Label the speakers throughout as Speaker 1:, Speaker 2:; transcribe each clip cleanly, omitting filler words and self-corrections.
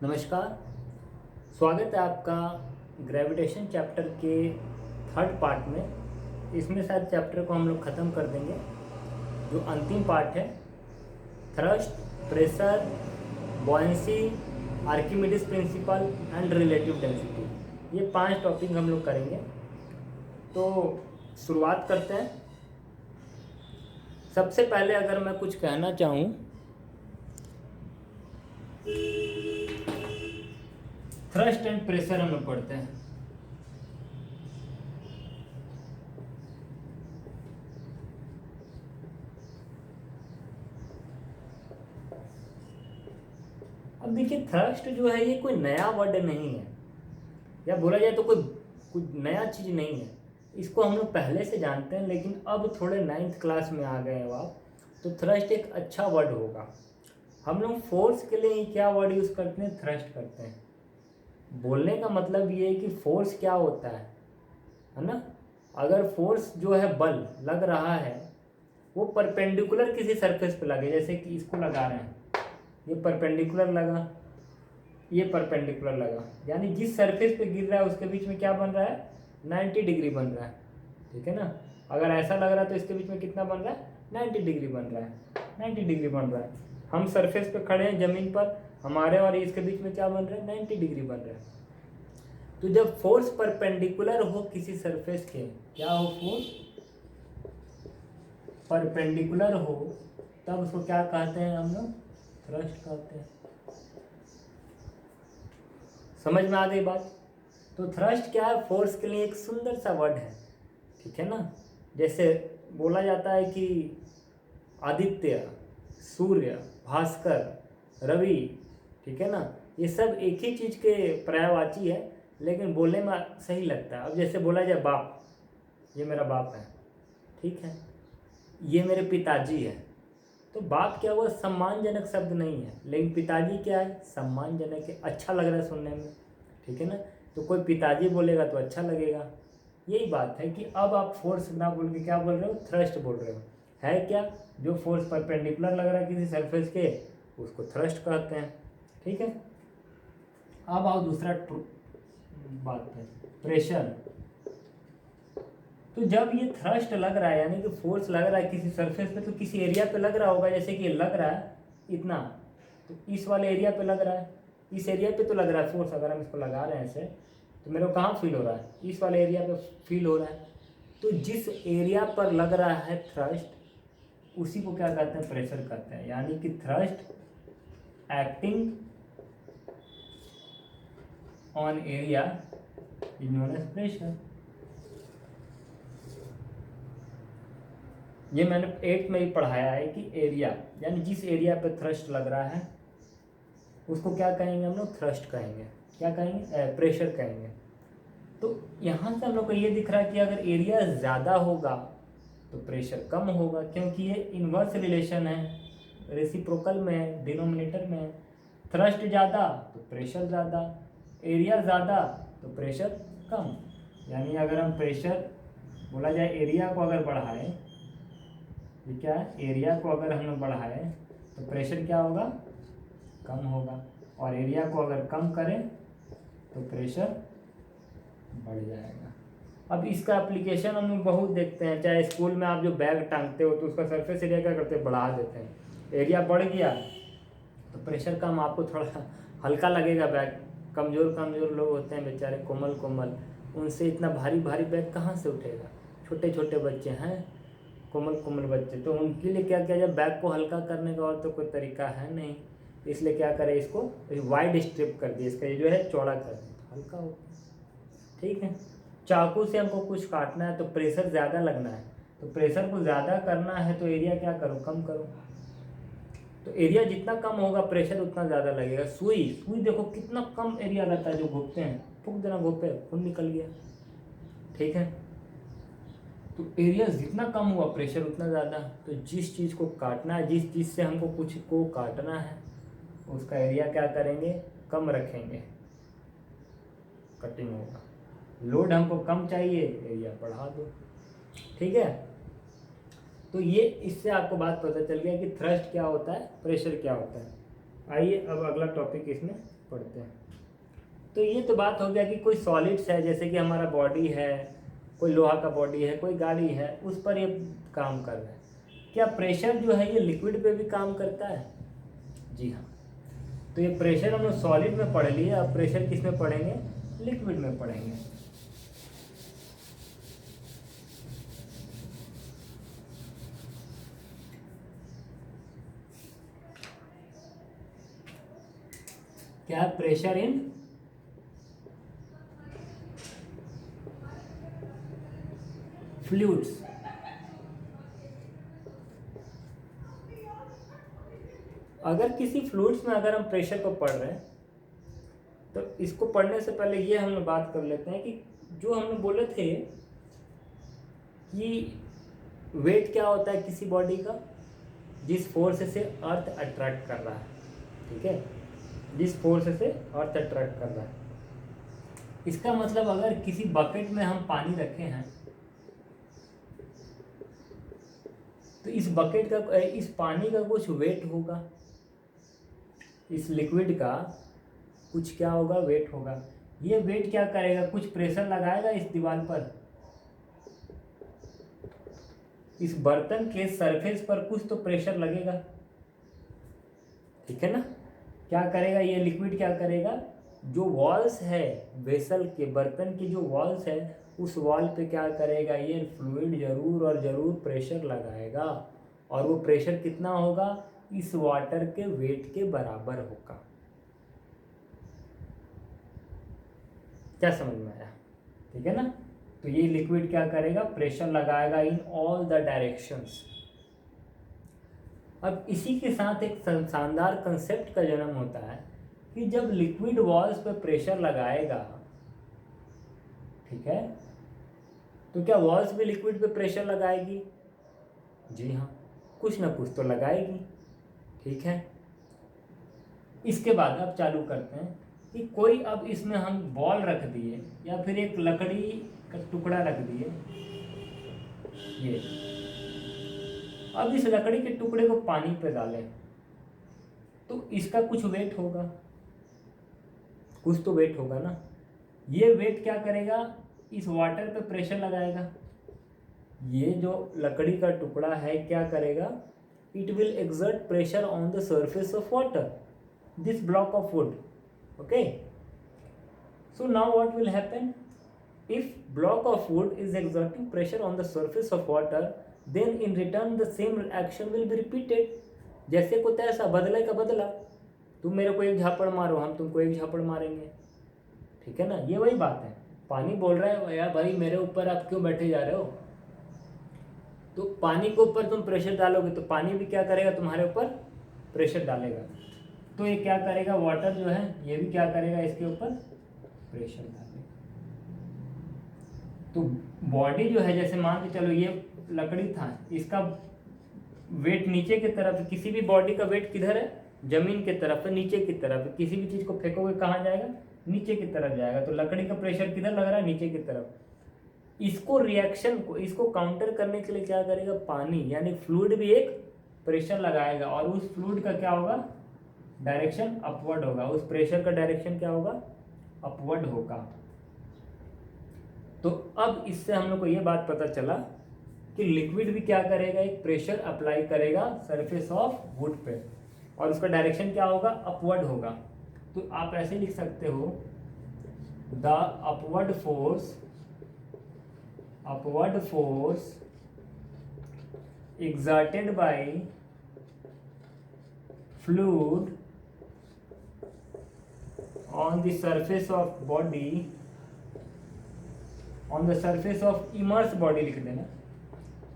Speaker 1: नमस्कार। स्वागत है आपका ग्रेविटेशन चैप्टर के थर्ड पार्ट में। इसमें शायद चैप्टर को हम लोग ख़त्म कर देंगे। जो अंतिम पार्ट है, thrust, pressure, buoyancy, Archimedes principal and relative density, ये 5 टॉपिक हम लोग करेंगे। तो शुरुआत करते हैं। सबसे पहले अगर मैं कुछ कहना चाहूँ, थ्रस्ट एंड प्रेशर हम लोग पढ़ते हैं। अब देखिए, थ्रस्ट जो है ये कोई नया वर्ड नहीं है, या बोला जाए तो कोई कुछ नया चीज़ नहीं है। इसको हम लोग पहले से जानते हैं, लेकिन अब थोड़े 9th क्लास में आ गए हो आप, तो थ्रस्ट एक अच्छा वर्ड होगा। हम लोग फोर्स के लिए क्या वर्ड यूज़ करते हैं? थ्रस्ट करते हैं। बोलने का मतलब ये है कि फोर्स क्या होता है ना। अगर फोर्स जो है, बल लग रहा है, वो परपेंडिकुलर किसी सरफेस पे लगे, जैसे कि इसको लगा रहे हैं, ये परपेंडिकुलर लगा, ये परपेंडिकुलर लगा, यानी जिस सरफेस पे गिर रहा है उसके बीच में क्या बन रहा है? 90 डिग्री बन रहा है। ठीक है ना। अगर ऐसा लग रहा है तो इसके बीच में कितना बन रहा है? 90 डिग्री बन रहा है। 90 डिग्री बन रहा है। हम सरफेस पे खड़े हैं ज़मीन पर, हमारे और इसके बीच में क्या बन रहा है? 90 डिग्री बन रहा है। तो जब फोर्स परपेंडिकुलर हो किसी सरफेस के, क्या हो? फोर्स परपेंडिकुलर हो, तब उसको क्या कहते हैं हम लोग? थ्रस्ट कहते हैं। समझ में आ गई बात? तो थ्रस्ट क्या है? फोर्स के लिए एक सुंदर सा वर्ड है। ठीक है ना। जैसे बोला जाता है कि आदित्य, सूर्य, भास्कर, रवि, ठीक है ना, ये सब एक ही चीज़ के पर्यायवाची है, लेकिन बोलने में सही लगता है। अब जैसे बोला जाए बाप, ये मेरा बाप है, ठीक है, ये मेरे पिताजी है, तो बाप क्या हुआ? सम्मानजनक शब्द नहीं है, लेकिन पिताजी क्या है? सम्मानजनक है, अच्छा लग रहा है सुनने में। ठीक है ना। तो कोई पिताजी बोलेगा तो अच्छा लगेगा। यही बात है कि अब आप फोर्स ना बोल के क्या बोल रहे हो? थ्रस्ट बोल रहे हो। है क्या? जो फोर्स परपेंडिकुलर लग रहा है किसी सरफेस के, उसको थ्रस्ट कहते हैं। ठीक है। अब आओ दूसरा बात है, प्रेशर। तो जब ये थ्रस्ट लग रहा है, यानी कि फोर्स लग रहा है किसी सरफेस पे, तो किसी एरिया पे लग रहा होगा। जैसे कि लग रहा है इतना, तो इस वाले एरिया पे लग रहा है, इस एरिया पे तो लग रहा है फोर्स। अगर हम इसको लगा रहे हैं ऐसे, तो मेरे को कहाँ फील हो रहा है? इस वाले एरिया पे फील हो रहा है। तो जिस एरिया पर लग रहा है थ्रस्ट, उसी को क्या कहते हैं? प्रेशर कहते हैं। यानी कि thrust acting on area is known as pressure. ये मैंने 8th में ही पढ़ाया है कि एरिया, यानी जिस एरिया पे थ्रस्ट लग रहा है उसको क्या कहेंगे हम लोग? थ्रस्ट कहेंगे। क्या कहेंगे? प्रेशर कहेंगे। तो यहाँ से हम लोग को ये दिख रहा है कि अगर एरिया ज़्यादा होगा तो प्रेशर कम होगा, क्योंकि ये इन्वर्स रिलेशन है, रेसिप्रोकल में है, डिनोमिनेटर में है। थ्रस्ट ज़्यादा तो प्रेशर ज़्यादा, एरिया ज़्यादा तो प्रेशर कम। यानी अगर हम प्रेशर, बोला जाए एरिया को अगर बढ़ाएं, ये क्या है? एरिया को अगर हम लोग बढ़ाएं तो प्रेशर क्या होगा? कम होगा। और एरिया को अगर कम करें तो प्रेशर बढ़ जाएगा। अब इसका एप्लीकेशन हम लोग बहुत देखते हैं। चाहे स्कूल में आप जो बैग टांगते हो, तो उसका सरफेस एरिया क्या करते हैं? बढ़ा देते हैं। एरिया बढ़ गया तो प्रेशर कम, आपको थोड़ा हल्का लगेगा बैग। कमज़ोर कमज़ोर लोग होते हैं बेचारे, कोमल कोमल, उनसे इतना भारी भारी बैग कहाँ से उठेगा? छोटे छोटे बच्चे हैं, कोमल कोमल बच्चे, तो उनके लिए क्या किया जाए? बैग को हल्का करने का और तो कोई तरीका है नहीं। इसलिए क्या करें? इसको वाइड स्ट्रिप कर दिए, इसका ये जो है चौड़ा कर दिए, हल्का हो। ठीक है। चाकू से हमको कुछ काटना है तो प्रेशर ज़्यादा लगना है, तो प्रेशर को ज़्यादा करना है तो एरिया क्या करो? कम करो। तो एरिया जितना कम होगा प्रेशर उतना ज़्यादा लगेगा। सुई सुई देखो कितना कम एरिया रहता है, जो घोपते हैं, फूक देना घोपे, खून निकल गया। ठीक है। तो एरिया जितना कम हुआ प्रेशर उतना ज़्यादा। तो जिस चीज़ को काटना है, जिस चीज़ से हमको कुछ को काटना है, उसका एरिया क्या करेंगे? कम रखेंगे, कटिंग होगा। लोड हमको कम चाहिए, एरिया बढ़ा दो। ठीक है। तो ये इससे आपको बात पता चल गया कि थ्रस्ट क्या होता है, प्रेशर क्या होता है। आइए अब अगला टॉपिक इसमें पढ़ते हैं। तो ये तो बात हो गया कि कोई सॉलिड्स है, जैसे कि हमारा बॉडी है, कोई लोहा का बॉडी है, कोई गाड़ी है, उस पर ये काम कर रहा है। क्या प्रेशर जो है ये लिक्विड पे भी काम करता है? जी हाँ। तो ये प्रेशर हम लोग सॉलिड में पढ़ लिए, अब प्रेशर किस में पढ़ेंगे? लिक्विड में पढ़ेंगे। क्या है प्रेशर इन फ्लूइड्स। अगर किसी फ्लूइड्स में अगर हम प्रेशर को पढ़ रहे हैं तो इसको पढ़ने से पहले ये हम लोग बात कर लेते हैं कि जो हमने बोले थे कि वेट क्या होता है किसी बॉडी का, जिस फोर्स से अर्थ अट्रैक्ट कर रहा है, ठीक है, जिस फोर्स से अर्थ अट्रैक्ट कर रहा है। इसका मतलब अगर किसी बकेट में हम पानी रखे हैं तो इस बकेट का, इस पानी का कुछ वेट होगा, इस लिक्विड का कुछ क्या होगा, वेट होगा। ये वेट क्या करेगा, कुछ प्रेशर लगाएगा इस दीवार पर, इस बर्तन के सरफेस पर कुछ तो प्रेशर लगेगा, ठीक है ना। क्या करेगा ये लिक्विड, क्या करेगा, जो वॉल्स है वेसल के, बर्तन की जो वॉल्स है, उस वॉल पे क्या करेगा, ये फ्लूइड जरूर और जरूर प्रेशर लगाएगा, और वो प्रेशर कितना होगा, इस वाटर के वेट के बराबर होगा। क्या समझ में आया? ठीक है ना। तो ये लिक्विड क्या करेगा, प्रेशर लगाएगा इन ऑल द डायरेक्शंस। अब इसी के साथ एक शानदार कंसेप्ट का जन्म होता है कि जब लिक्विड वॉल्स पे प्रेशर लगाएगा, ठीक है, तो क्या वॉल्स भी लिक्विड पे प्रेशर लगाएगी? जी हाँ, कुछ ना कुछ तो लगाएगी, ठीक है। इसके बाद अब चालू करते हैं कि कोई, अब इसमें हम बॉल रख दिए या फिर एक लकड़ी का टुकड़ा रख दिए, ये, अब इस लकड़ी के टुकड़े को पानी पे डालें तो इसका कुछ वेट होगा, कुछ तो वेट होगा ना। ये वेट क्या करेगा, इस वाटर पे प्रेशर लगाएगा। ये जो लकड़ी का टुकड़ा है क्या करेगा, it will exert pressure on the surface of water, this block of wood, okay. So now what will happen, if block of wood is exerting pressure on the surface of water, then in return the same action will be repeated। जैसे को तैसा, बदले का बदला, तुम मेरे को एक झापड़ मारो, हम तुमको एक झापड़ मारेंगे, ठीक है ना। ये वही बात है, पानी बोल रहा है यार भाई मेरे ऊपर आप क्यों बैठे जा रहे हो, तो पानी के ऊपर तुम प्रेशर डालोगे तो पानी भी क्या करेगा, तुम्हारे ऊपर प्रेशर डालेगा। तो ये क्या करेगा, वाटर जो है ये भी क्या करेगा, इसके ऊपर प्रेशर डालेगा। तो बॉडी जो है, जैसे मान के चलो ये लकड़ी था, इसका वेट नीचे की तरफ, किसी भी बॉडी का वेट किधर है, जमीन की तरफ है, नीचे की तरफ है। किसी भी चीज को फेंकोगे कहाँ जाएगा, नीचे की तरफ जाएगा। तो लकड़ी का प्रेशर किधर लग रहा है, नीचे की तरफ। इसको रिएक्शन को, इसको काउंटर करने के लिए क्या करेगा, पानी यानी फ्लूइड भी एक प्रेशर लगाएगा, और उस फ्लूइड का क्या होगा, डायरेक्शन अपवर्ड होगा। उस प्रेशर का डायरेक्शन क्या होगा, अपवर्ड होगा। तो अब इससे हम लोग को ये बात पता चला कि लिक्विड भी क्या करेगा, एक प्रेशर अप्लाई करेगा सरफेस ऑफ वुड पे, और उसका डायरेक्शन क्या होगा, अपवर्ड होगा। तो आप ऐसे लिख सकते हो, the upward force exerted by fluid on the surface of body, on the surface of immersed body लिख देना,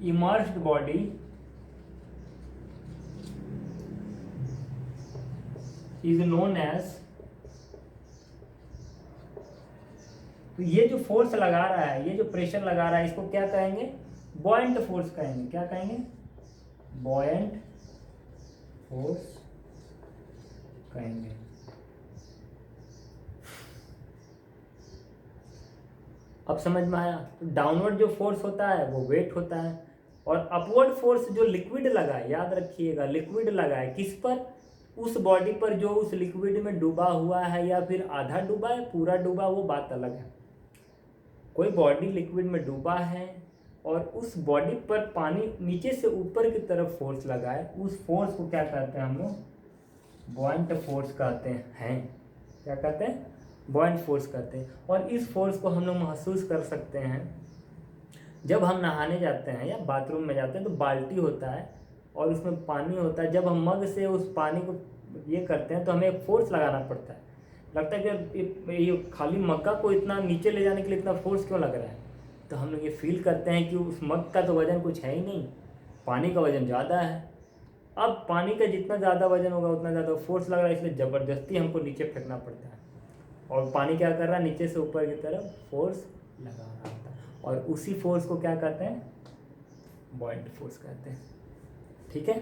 Speaker 1: immersed body is known as, तो ये जो फोर्स लगा रहा है, ये जो प्रेशर लगा रहा है, इसको क्या कहेंगे, बॉयंट फोर्स कहेंगे। क्या कहेंगे, बॉयंट फोर्स कहेंगे। अब समझ में आया। तो डाउनवर्ड जो फोर्स होता है वो वेट होता है, और अपवर्ड फोर्स जो लिक्विड लगा है, याद रखिएगा लिक्विड लगा है किस पर, उस बॉडी पर जो उस लिक्विड में डूबा हुआ है या फिर आधा डूबा है पूरा डूबा, वो बात अलग है। कोई बॉडी लिक्विड में डूबा है और उस बॉडी पर पानी नीचे से ऊपर की तरफ फोर्स लगा है, उस फोर्स को क्या कहते हैं हम लोग? बॉयंट फोर्स कहते हैं। क्या कहते हैं? बॉयंट फोर्स कहते हैं। और इस फोर्स को हम लोग महसूस कर सकते हैं जब हम नहाने जाते हैं या बाथरूम में जाते हैं, तो बाल्टी होता है और उसमें पानी होता है। जब हम मग से उस पानी को ये करते हैं तो हमें एक फोर्स लगाना पड़ता है। लगता है कि ये खाली मग्गा को इतना नीचे ले जाने के लिए इतना फोर्स क्यों लग रहा है? तो हम लोग ये फील करते हैं कि उस मग का तो वज़न कुछ है ही नहीं, पानी का वज़न ज़्यादा है। अब पानी का जितना ज़्यादा वज़न होगा उतना ज़्यादा फोर्स लग रहा है, इसलिए ज़बरदस्ती हमको नीचे फेंकना पड़ता है। और पानी क्या कर रहा है? नीचे से ऊपर की तरफ फोर्स लगा रहा होता है। और उसी फोर्स को क्या कहते हैं? बॉयंट फोर्स कहते हैं। ठीक है,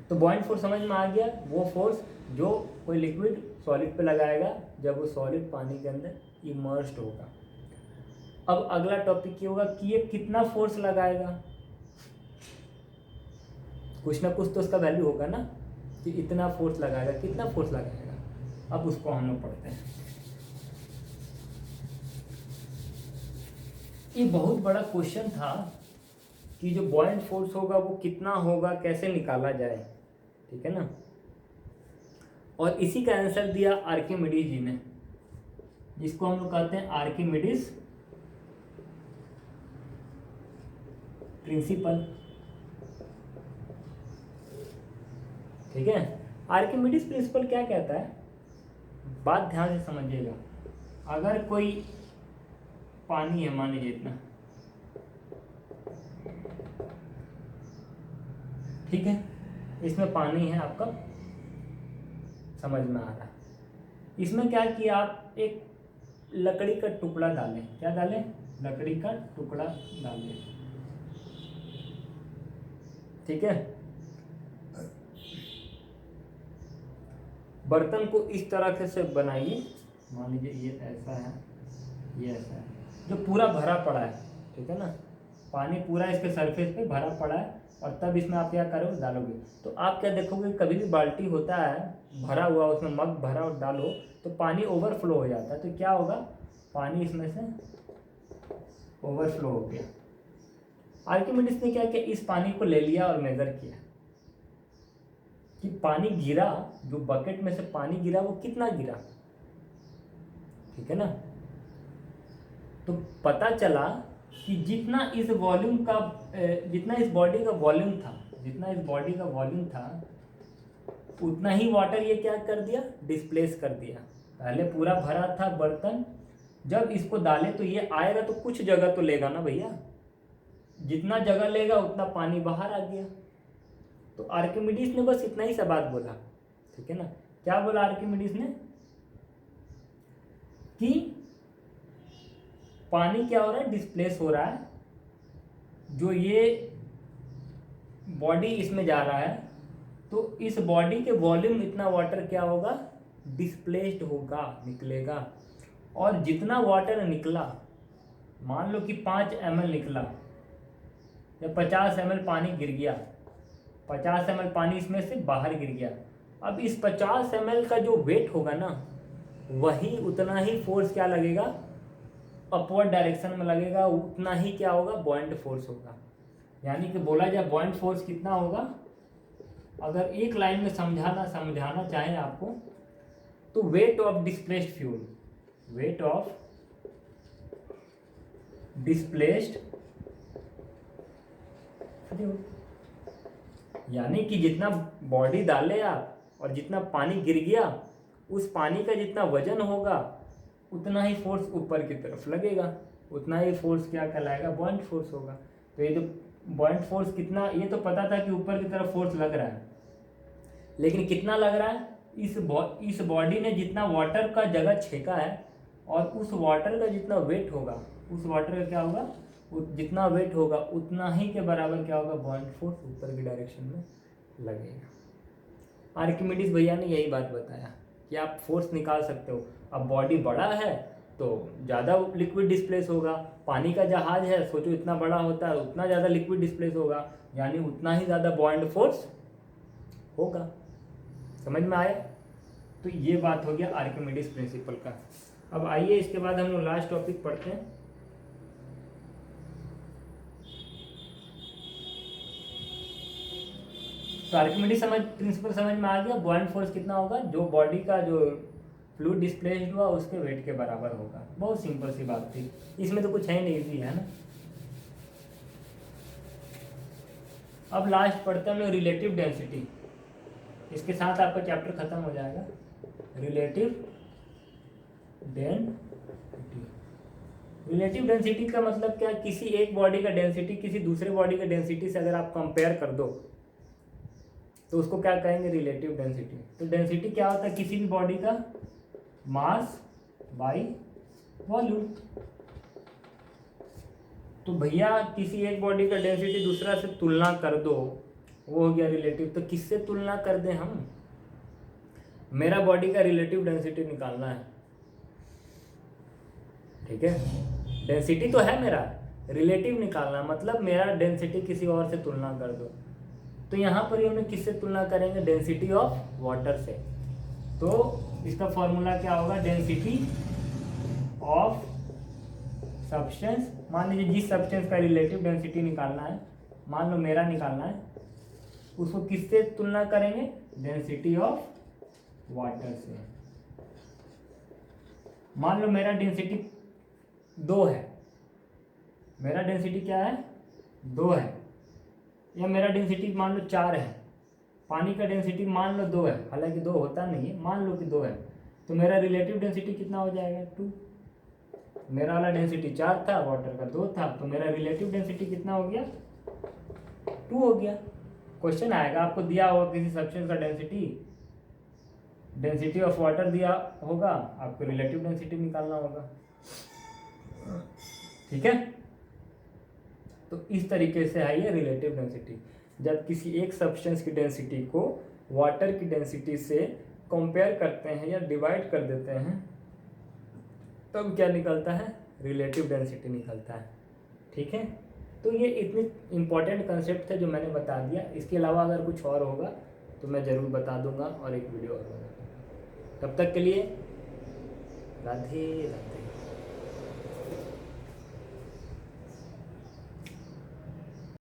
Speaker 1: तो बॉयंट फोर्स समझ में आ गया। वो फोर्स जो कोई लिक्विड सॉलिड पे लगाएगा जब वो सॉलिड पानी के अंदर इमर्स्ड होगा। अब अगला टॉपिक ये होगा कि ये कितना फोर्स लगाएगा। कुछ ना कुछ तो उसका वैल्यू होगा ना, कि इतना फोर्स लगाएगा, कितना फोर्स लगाएगा। अब उसको हम लोग पढ़ते हैं। ये बहुत बड़ा क्वेश्चन था कि जो बॉयंट फोर्स होगा वो कितना होगा, कैसे निकाला जाए। ठीक है ना। और इसी का आंसर दिया आर्किमिडीज जी ने, जिसको हम लोग कहते हैं आर्किमिडीज प्रिंसिपल। ठीक है, आर्किमिडीज प्रिंसिपल क्या कहता है, बात ध्यान से समझिएगा। अगर कोई पानी है, मान लीजिए इतना, ठीक है, इसमें पानी है, आपका समझ में आ रहा है। इसमें क्या किया, आप एक लकड़ी का टुकड़ा डालें। क्या डालें? लकड़ी का टुकड़ा डालें। ठीक है, बर्तन को इस तरह से बनाइए, मान लीजिए ये ऐसा है, ये ऐसा है, जो पूरा भरा पड़ा है। ठीक है ना, पानी पूरा इसके सरफेस पे भरा पड़ा है। और तब इसमें आप क्या करोगे, डालोगे। तो आप क्या देखोगे, कभी भी बाल्टी होता है भरा हुआ, उसमें मग भरा और डालो तो पानी ओवरफ्लो हो जाता है। तो क्या होगा, पानी इसमें से ओवरफ्लो हो गया। आर्किमिडीज ने क्या किया, इस पानी को ले लिया और मेजर किया कि पानी गिरा, जो बकेट में से पानी गिरा वो कितना गिरा। ठीक है ना, तो पता चला कि जितना इस वॉल्यूम का, जितना इस बॉडी का वॉल्यूम था, जितना इस बॉडी का वॉल्यूम था, उतना ही वाटर ये क्या कर दिया, डिस्प्लेस कर दिया। पहले पूरा भरा था बर्तन, जब इसको डाले तो ये आएगा तो कुछ जगह तो लेगा ना भैया, जितना जगह लेगा उतना पानी बाहर आ गया। तो आर्किमिडीज ने बस इतना ही सा बात बोला। ठीक है ना, क्या बोला आर्किमिडीज ने, कि पानी क्या हो रहा है, डिस्प्लेस हो रहा है। जो ये बॉडी इसमें जा रहा है तो इस बॉडी के वॉल्यूम इतना वाटर क्या होगा, डिस्प्लेस्ड होगा, निकलेगा। और जितना वाटर निकला, मान लो कि 5 ml निकला या 50 ml पानी गिर गया, 50 ml पानी इसमें से बाहर गिर गया। अब इस 50 ml का जो वेट होगा ना, वही उतना ही फोर्स क्या लगेगा, अपवर्ड डायरेक्शन में लगेगा। उतना ही क्या होगा, बॉयंट फोर्स होगा। यानी कि बोला जाए बॉयंट फोर्स कितना होगा, अगर एक लाइन में समझाना चाहें आपको, तो weight of displaced fuel, weight of displaced, यानी कि जितना बॉडी डाले आप और जितना पानी गिर गया, उस पानी का जितना वजन होगा उतना ही फोर्स ऊपर की तरफ लगेगा, उतना ही फोर्स क्या कहलाएगा, बॉयंट फोर्स होगा। तो ये जो बॉयंट फोर्स कितना, ये तो पता था कि ऊपर की तरफ फोर्स लग रहा है, लेकिन कितना लग रहा है, इस बॉडी ने जितना वाटर का जगह छेका है और उस वाटर का जितना वेट होगा, उस वाटर का क्या होगा, जितना वेट होगा उतना ही के बराबर क्या होगा, बॉयंट फोर्स ऊपर की डायरेक्शन में लगेगा। आर्किमिडीज भैया ने यही बात बताया कि आप फोर्स निकाल सकते हो। अब बॉडी बड़ा है तो ज़्यादा लिक्विड डिस्प्लेस होगा, पानी का जहाज है, सोचो इतना बड़ा होता है उतना ज़्यादा लिक्विड डिस्प्लेस होगा, यानी उतना ही ज़्यादा बॉयंट फोर्स होगा। समझ में आया? तो ये बात हो गया आर्किमिडीज प्रिंसिपल का। अब आइए इसके बाद हम लोग लास्ट टॉपिक पढ़ते हैं। तो आर्किमिडीज प्रिंसिपल समझ में आ गया। बॉयंट फोर्स कितना होगा? जो बॉडी का जो फ्लूइड डिस्प्लेस्ड हुआ उसके वेट के बराबर होगा। बहुत सिंपल सी बात थी, इसमें तो कुछ है नहीं, इजी है ना। अब लास्ट पढ़ते हैं हम लोग रिलेटिव डेंसिटी। इसके साथ आपका चैप्टर खत्म हो जाएगा। Relative density. रिलेटिव डेंसिटी का मतलब क्या? किसी एक बॉडी का डेंसिटी किसी दूसरे बॉडी का डेंसिटी से अगर आप कंपेयर कर दो तो उसको क्या कहेंगे? Relative density. तो डेंसिटी क्या होता है? किसी भी बॉडी का मास बाई वॉल्यूम। तो भैया किसी एक बॉडी का डेंसिटी दूसरा से तुलना कर दो, वो हो गया रिलेटिव। तो किससे तुलना कर दें हम? मेरा बॉडी का रिलेटिव डेंसिटी निकालना है, ठीक है। डेंसिटी तो है मेरा, रिलेटिव निकालना मतलब मेरा डेंसिटी किसी और से तुलना कर दो। तो यहाँ पर हम किससे तुलना करेंगे? डेंसिटी ऑफ वाटर से। तो इसका फॉर्मूला क्या होगा? Density of substance. मान लीजिए जिस सब्सटेंस का रिलेटिव डेंसिटी निकालना है, मान लो मेरा निकालना है, उसको किससे तुलना करेंगे? डेंसिटी ऑफ वाटर से। मान लो मेरा डेंसिटी 2 है, मेरा डेंसिटी क्या है? 2 है। या मेरा डेंसिटी मान लो 4 है। पानी का डेंसिटी मान लो 2 है, हालांकि 2 होता नहीं है, मान लो कि 2 है। तो मेरा रिलेटिव डेंसिटी कितना हो जाएगा? 2। मेरा वाला डेंसिटी 4 था, वाटर का 2 था, तो मेरा रिलेटिव डेंसिटी कितना हो गया? 2 हो गया। क्वेश्चन आएगा, आपको दिया होगा किसी सब्सटेंस का डेंसिटी ऑफ वाटर दिया होगा, आपको रिलेटिव डेंसिटी निकालना होगा, ठीक है। तो इस तरीके से है ये रिलेटिव डेंसिटी। जब किसी एक सब्सटेंस की डेंसिटी को वाटर की डेंसिटी से कंपेयर करते हैं या डिवाइड कर देते हैं, तब क्या निकलता है? रिलेटिव डेंसिटी निकलता है, ठीक है। तो ये इतने इम्पॉर्टेंट कंसेप्ट थे जो मैंने बता दिया। इसके अलावा अगर कुछ और होगा तो मैं ज़रूर बता दूंगा और एक वीडियो और बना दूंगा। तब तक के लिए राधे राधे।